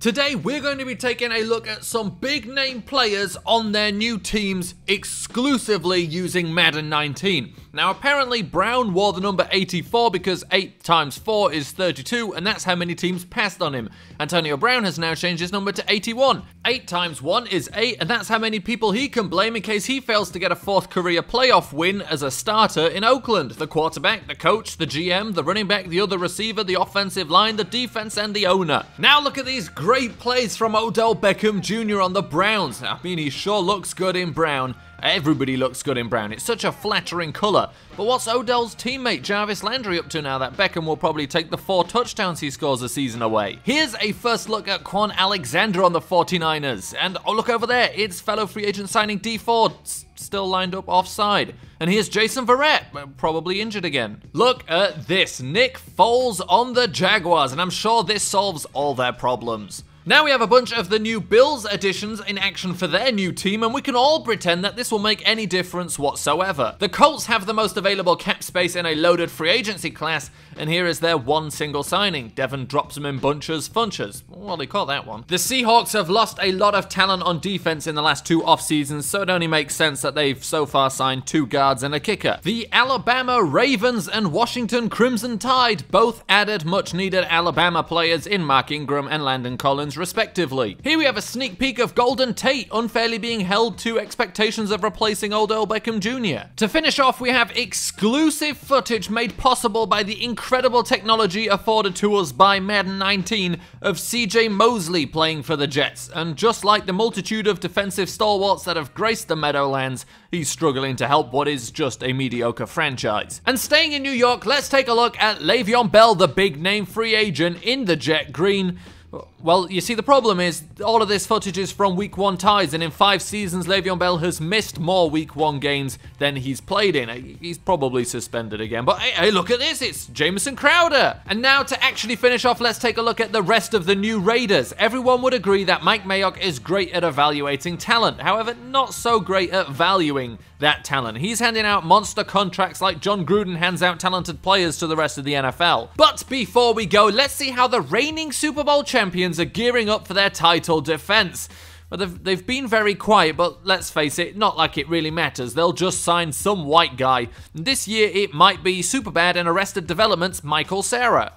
Today we're going to be taking a look at some big name players on their new teams exclusively using Madden 19. Now apparently Brown wore the number 84 because 8 times 4 is 32 and that's how many teams passed on him. Antonio Brown has now changed his number to 81. 8 times 1 is 8 and that's how many people he can blame in case he fails to get a 4th career playoff win as a starter in Oakland. The quarterback, the coach, the GM, the running back, the other receiver, the offensive line, the defense and the owner. Now look at these great plays from Odell Beckham Jr. on the Browns. I mean, he sure looks good in brown. Everybody looks good in brown. It's such a flattering colour. But what's Odell's teammate Jarvis Landry up to now that Beckham will probably take the 4 touchdowns he scores a season away? Here's a first look at Quan Alexander on the 49ers. And oh, look over there. It's fellow free agent signing D Ford still lined up offside. And here's Jason Verrett, probably injured again. Look at this. Nick Foles on the Jaguars. And I'm sure this solves all their problems. Now we have a bunch of the new Bills additions in action for their new team, and we can all pretend that this will make any difference whatsoever. The Colts have the most available cap space in a loaded free agency class, and here is their one single signing. Devin drops them in bunches, funches. Well, they call that one. The Seahawks have lost a lot of talent on defense in the last 2 off seasons, so it only makes sense that they've so far signed 2 guards and a kicker. The Alabama Ravens and Washington Crimson Tide both added much needed Alabama players in Mark Ingram and Landon Collins respectively. Here we have a sneak peek of Golden Tate unfairly being held to expectations of replacing Odell Beckham Jr. To finish off, we have exclusive footage made possible by the incredible technology afforded to us by Madden 19 of CJ Mosley playing for the Jets, and just like the multitude of defensive stalwarts that have graced the Meadowlands, he's struggling to help what is just a mediocre franchise. And staying in New York, let's take a look at Le'Veon Bell, the big name free agent in the Jet Green. Well, you see, the problem is all of this footage is from Week 1 ties, and in 5 seasons, Le'Veon Bell has missed more Week 1 games than he's played in. He's probably suspended again, but hey, look at this, it's Jamison Crowder. And now to actually finish off, let's take a look at the rest of the new Raiders. Everyone would agree that Mike Mayock is great at evaluating talent, however, not so great at valuing that talent. He's handing out monster contracts like John Gruden hands out talented players to the rest of the NFL. But before we go, let's see how the reigning Super Bowl champions are gearing up for their title defense. Well, they've been very quiet, but let's face it, not like it really matters. They'll just sign some white guy. This year, it might be Superbad and Arrested Development's Michael Cera.